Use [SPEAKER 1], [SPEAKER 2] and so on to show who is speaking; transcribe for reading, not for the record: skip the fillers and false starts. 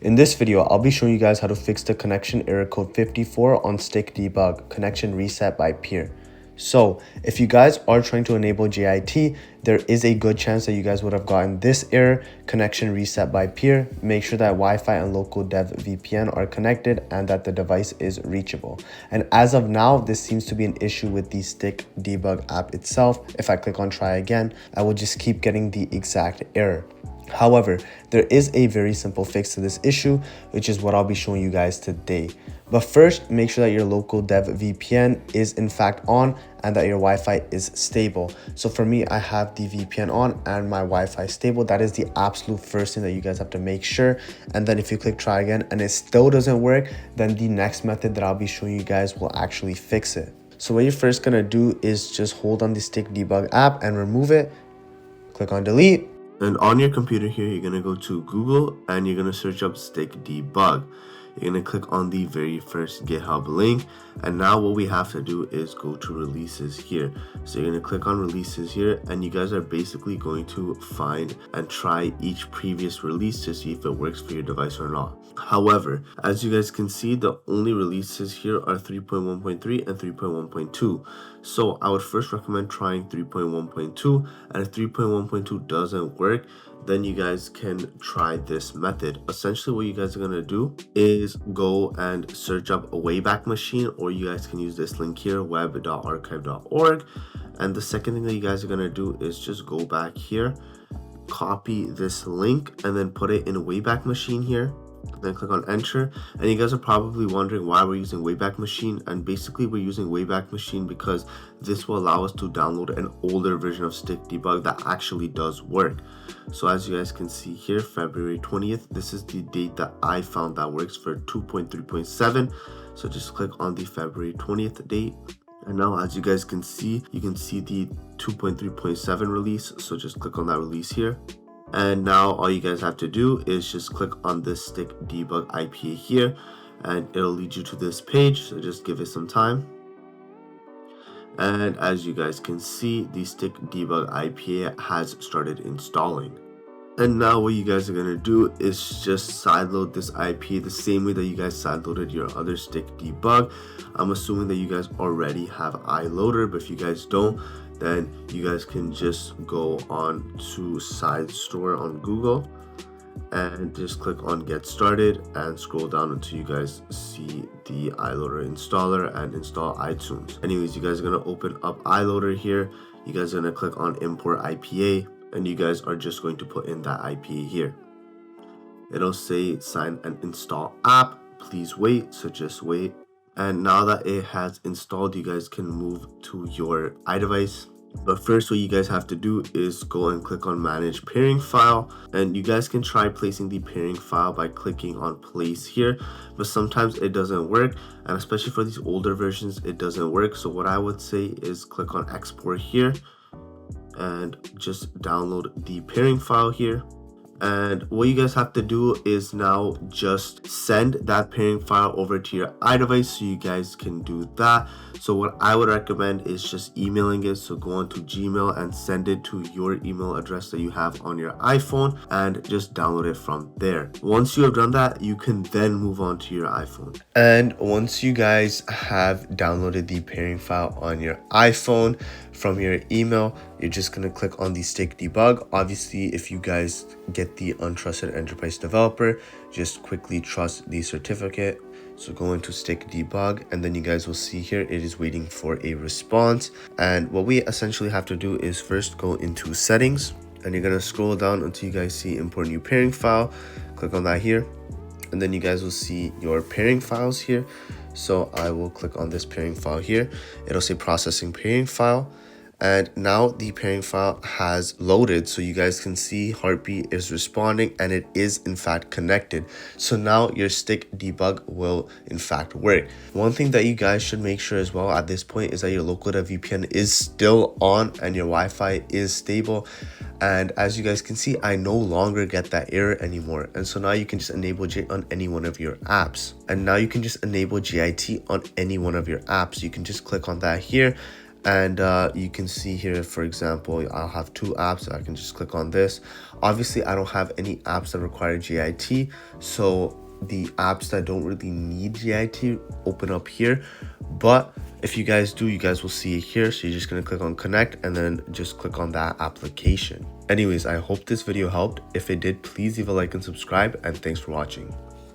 [SPEAKER 1] In this video, I'll be showing you guys how to fix the connection error code 54 on StikDebug connection reset by peer. So if you guys are trying to enable JIT, there is a good chance that you guys would have gotten this error, connection reset by peer. Make sure that Wi-Fi and LocalDevVPN are connected and that the device is reachable. And as of now, this seems to be an issue with the StikDebug app itself. If I click on try again, I will just keep getting the exact error. However, there is a very simple fix to this issue, which is what I'll be showing you guys today. But first, make sure that your local dev VPN is in fact on and that your Wi-Fi is stable. So for me, I have the VPN on and my Wi-Fi stable. That is the absolute first thing that you guys have to make sure. And then if you click try again and it still doesn't work, then the next method that I'll be showing you guys will actually fix it. So what you're first gonna do is just hold on the StikDebug app and remove it. Click on delete.
[SPEAKER 2] And on your computer here, you're going to go to Google and you're going to search up StikDebug. You're going to click on the very first GitHub link. And now what we have to do is go to releases here. So you're going to click on releases here and you guys are basically going to find and try each previous release to see if it works for your device or not. However, as you guys can see, the only releases here are 3.1.3 and 3.1.2. So I would first recommend trying 3.1.2, and if 3.1.2 doesn't work, then you guys can try this method. Essentially what you guys are going to do is go and search up a Wayback machine, or you guys can use this link here, web.archive.org. And the second thing that you guys are going to do is just go back here, copy this link, and then put it in a Wayback machine here. Then click on enter, and you guys are probably wondering why we're using Wayback machine. And basically we're using Wayback machine because this will allow us to download an older version of StikDebug that actually does work. So as you guys can see here, February 20th, this is the date that I found that works for 2.3.7. so just click on the February 20th date. And now as you guys can see, you can see the 2.3.7 release, so just click on that release here. And now all you guys have to do is just click on this StikDebug IPA here and it'll lead you to this page. So just give it some time. And as you guys can see, the StikDebug IPA has started installing. And now what you guys are going to do is just sideload this IPA the same way that you guys sideloaded your other StikDebug. I'm assuming that you guys already have iLoader, but if you guys don't, then you guys can just go on to Side Store on Google and just click on get started and scroll down until you guys see the iLoader installer and install iTunes. Anyways, you guys are going to open up iLoader here. You guys are going to click on import IPA and you guys are just going to put in that IPA here. It'll say sign and install app, please wait, so just wait. And now that it has installed, you guys can move to your iDevice. But first what you guys have to do is go and click on manage pairing file, and you guys can try placing the pairing file by clicking on place here, but sometimes it doesn't work, and especially for these older versions it doesn't work. So what I would say is click on export here and just download the pairing file here. And what you guys have to do is now just send that pairing file over to your iDevice, so you guys can do that. So what I would recommend is just emailing it. So go on to Gmail and send it to your email address that you have on your iPhone and just download it from there. Once you have done that, you can then move on to your iPhone.
[SPEAKER 1] And once you guys have downloaded the pairing file on your iPhone from your email, you're just going to click on the StikDebug. Obviously, if you guys get the untrusted enterprise developer, just quickly trust the certificate. So go into StikDebug and then you guys will see here it is waiting for a response. And what we essentially have to do is first go into settings, and you're going to scroll down until you guys see import new pairing file. Click on that here, and then you guys will see your pairing files here. So I will click on this pairing file here. It'll say processing pairing file. And now the pairing file has loaded, so you guys can see Heartbeat is responding and it is in fact connected. So now your StikDebug will in fact work. One thing that you guys should make sure as well at this point is that your LocalDevVPN is still on and your Wi-Fi is stable. And as you guys can see, I no longer get that error anymore. And so now you can just enable JIT on any one of your apps. And now you can just enable JIT on any one of your apps. You can just click on that here And you can see here, for example, I'll have 2 apps. I can just click on this. Obviously, I don't have any apps that require JIT, so the apps that don't really need JIT open up here. But if you guys do, you guys will see it here. So you're just gonna click on connect and then just click on that application. Anyways, I hope this video helped. If it did, please leave a like and subscribe, and thanks for watching.